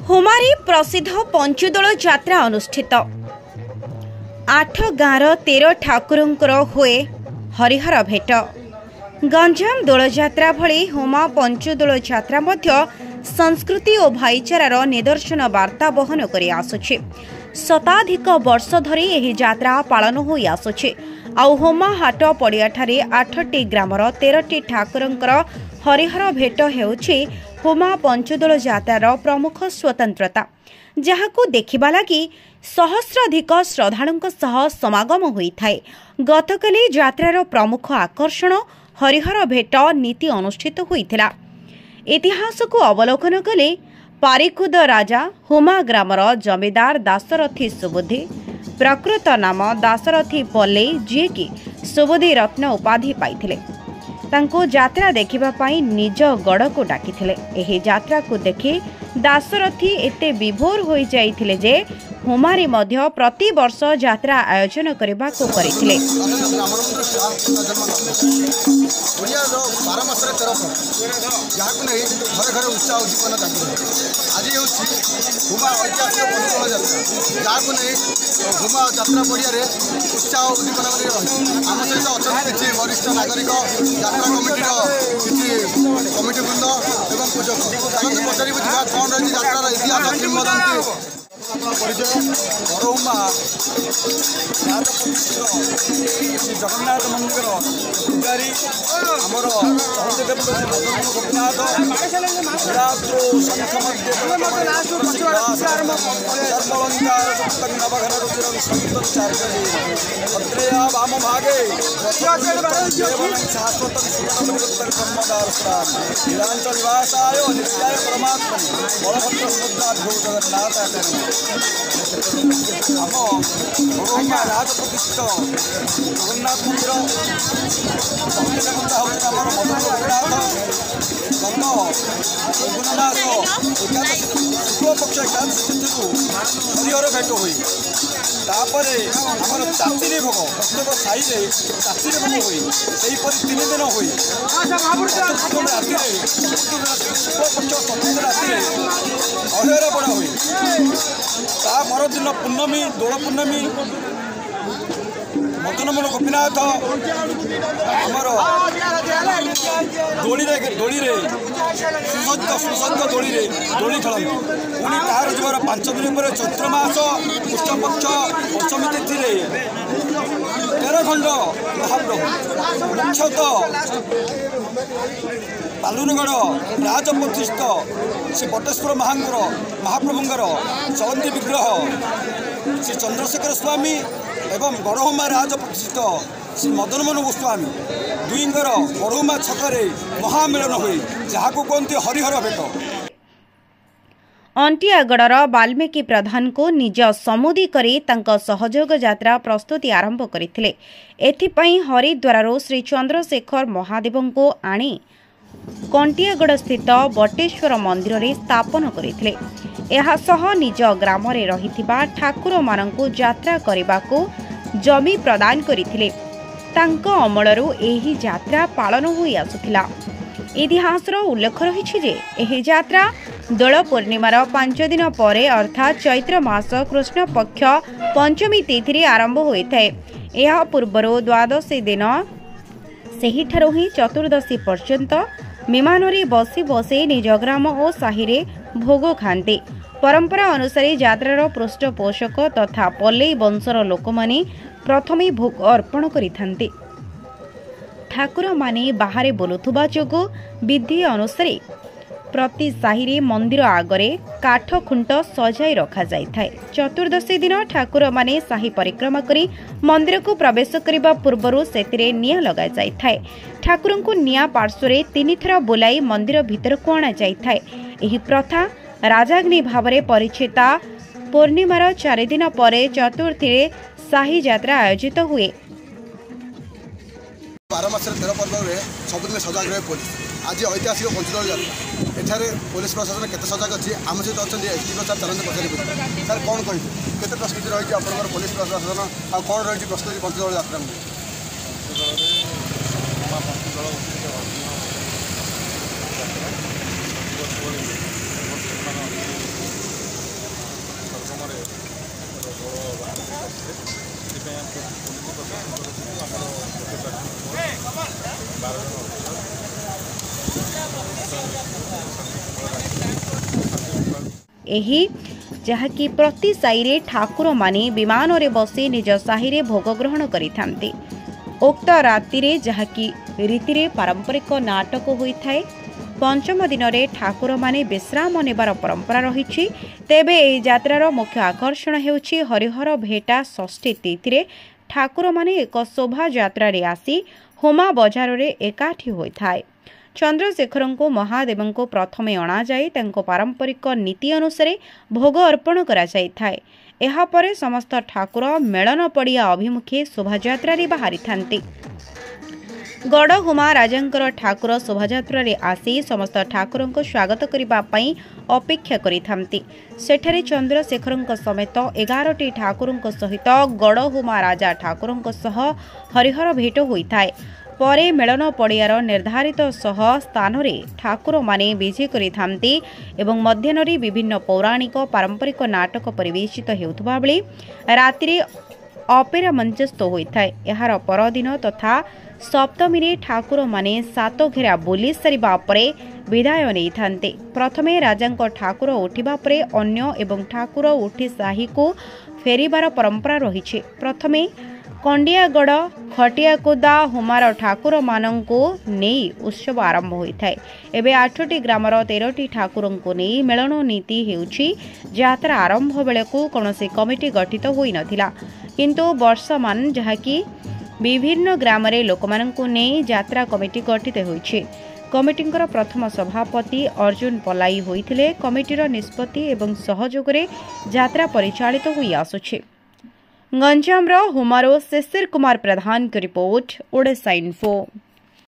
हुमारी प्रसिद्ध पंचदोल यात्रा अनुष्ठित 8 गाँवर 13 ठाकुरंकर हुए हरिहर भेट। गंजाम दोल यात्रा भली हुमा पंचदोल यात्रा मध्य संस्कृति और भाईचारार निदर्शन वार्ता बहन कर आसुछि। शताधिक वर्ष धरी एही यात्रा पालन होई आसुछि। आउ होमा हाट पड़ियाठारे 8टी ग्रामर 13टी ठाकुरंकर हरिहर भेट हेउछि होमा पंचदोल यात्रार प्रमुख स्वतंत्रता, जहाकू देखिबा लागि सहस्राधिक श्रद्धालुंक सह समागम होइथाय। गतकाली यात्रार प्रमुख आकर्षण हरिहर भेट नीति अनुष्ठित होइथिला। इतिहास को अवलोकन कले पारिकुद राजा हुमा ग्रामर जमीदार दासरथी सुबुद्धि, प्रकृत नाम दासरथी पल्ले, जी कि सुबुद्धि रत्न उपाधि पाइथिले, तांको यात्रा देखिबा पाई निज गड़ को डाकिथिले। एही यात्रा को देखि दासरथी एते विभोर होई जाइथिले जे हुमारी मध्य प्रति वर्ष यात्रा आयोजन करबा को करिथिले। वरिष्ठ नागरिक यात्रा कमिटी वृंद एवं पूजक पचारि कौन रही यात्रा इतिहास किंवदंती बड़हुमा श्री जगन्नाथ मंदिर पूजारी आमर सहदेव गोपीनाथ भद्रया वाम भागे शाश्वत नीलांचल निवासाय नित्याय परमात्मने बलभद्र सुभद्राभ्यो जगन्नाथ राज प्रतिष्ठित जगन्नाथ मंदिर आमर मदन गोपीनाथ एकादशी शुक्ल पक्ष एकादशी तिथि हरिहर भेट हुई। तापरे आमर चाचिरी भोग प्रत्येक साई चाचिरी भोग हुई। सेहीपरि 3 दिन हुई। राति शुक्ल पक्ष चतुर्थ राति अहर बड़ा हुई। ता परदिन पूर्णमी दोल पूर्णमी मदनमोहन गोपीनाथ आमर दोली सुसज्ज दोली खेलती। पुणी तार जीवर 5 दिन पर चैत्र मास कृष्णपक्ष पंचमी तिथि 13 खंड महाप्रभु मुख्यतः बालुरगढ़ राज प्रतिष्ठित श्री बटेश्वर महाप्रभुंर चलंती विग्रह श्री चंद्रशेखर स्वामी एवं गड़हुमा राज प्रतिष्ठित श्री मदनमोहन गोस्वामी दुईंकर गड़हुमा छकरे महामिलन हुई, जहाँ को कहते हरिहर भेट। अंटियागढ़ वाल्मीकि प्रधान को निज समुदी करी तांका सहयोग यात्रा प्रस्तुति आरंभ करथिले। एथिपई हरिद्वार श्री चंद्रशेखर महादेव को आनी कंटियागढ़ स्थित बटेश्वर मंदिर रे स्थापन करथिले। एहा सह निज ग्राम रे रहिथिबा ठाकुर मानंकु यात्रा करिबाकू जमी प्रदान करथिले। तांको अमलरू एही यात्रा पालन होई आसुथिला। इतिहासर उल्लेख रहिछि जे एही यात्रा दोल पूर्णिमार 5 दिन परे अर्थात चैत्र मास कृष्ण पक्ष पंचमी तिथि आरंभ होइथाय। एहा पूर्वरो द्वादशी दिन सेहिठारु ही चतुर्दशी पर्यंत विमानरे बसी बसी निज ग्राम और साहि रे भोग खाते। परंपरा अनुसार यात्रार पृष्ठपोषक तथा पल्लई वंशर लोक माने प्रथमे भोग अर्पण करिथांते। ठाकुर माने बाहरे बोलुथुबा जोगो विधि अनुसार प्रति साहि रे मंदिर आगरे काठ खुंट सजाई रखा जाइथाय। चतुर्दशी दिन ठाकुर माने साहि परिक्रमा करी मंदिर को प्रवेश करने पूर्व सेतिरे निया लगा जाइथाय। ठाकुर को निया पार्श्वरे 3 थर बुलाई मंदिर भीतर को आना जाइथाय। एही प्रथा राजाग्नि भावरे परिचिता। पूर्णिमार 4 दिन परे चतुर्थी रे साहि यात्रा आयोजित हुए। 12 मास 13 पर्व में सबुदिन सजग रहे पुलिस। आज ऐतिहासिक पंचदोल यात्रा एठारे पुलिस प्रशासन केते सजग अच्छी आम सहित अच्छा एसपी सर चलते पचारि सर कौन कहे केते प्रस्तुति रही आप पुलिस प्रशासन आ कौन रही प्रस्तुति पंचदोल यात्रा एही जहाँकि प्रति साईरे ठाकुर माने विमान रे बसी निज साहिरे भोग ग्रहण करिथांती। उक्त राति रे जहाँकि रीति रे पारंपरिक नाटक होइथाय। पंचम दिन रे ठाकुर माने विश्राम नेबार परंपरा रहिछि। तेबे एही यात्रार मुख्य आकर्षण हेउछि हरिहर भेटा षष्ठी तिथि रे ठाकुर माने एक शोभा यात्रा रे आसी होमा बजार रे एकाठी होइथाय। चंद्रशेखर को महादेव को प्रथमे अणा जाए पारंपरिक नीति अनुसार भोग अर्पण करा जाइथाय। एहा परे समस्त ठाकुर मेलन पड़िया अभिमुखे शोभायात्रा रे बाहरी थांती। गड़हुमा राजांकर ठाकुर शोभायात्रा रे आसी समस्त ठाकुर को स्वागत करिबा पई अपेक्षा करिथांती। सेठारे चंद्रशेखर समेत 11टी ठाकुर सहित गड़हुमा राजा ठाकुर सह हरिहर भेट होइथाय। परे मेलन पड़ियार निर्धारित सह स्थान रे ठाकुर माने विजे करिथांती एवं मध्याह्न विभिन्न पौराणिक पारंपरिक नाटक परिवेशित हेउथबा बेले राति रे अपेरा मंचस्थ होइथाय। एहार परदिन तथा सप्तमी रे ठाकुर माने सात घेरा बोली सारिबा परे विदाय नेइथांते। प्रथमे राजांक ठाकुर उठिबा परे अन्य एवं ठाकुर उठी साही को फेरिबार परंपरा रहिछि। प्रथमे कंडियागढ़ खटियाकुदा हुमार ठाकुर मानंको नेई उत्सव आरंभ होइथाय। एबे 8टी ग्रामर 13टी ठाकुर को नेई मेलन नीति हेउछि। यात्रा आरंभ बेलकु कोनोसी कमिटी गठित होई नथिला, किंतु वर्षमान जहाँकि विभिन्न ग्रामरे लोकमानंको नेई यात्रा कमिटी गठित होइछि। कमिटींकर प्रथम सभापति अर्जुन पलाई होइथिले। कमिटीर निष्पत्ति एवं सहयोगरे यात्रा परिचालित होई आसुछि। गंजामर हुमारो शिशिर कुमार प्रधान की रिपोर्ट, ओडिशा इन्फो।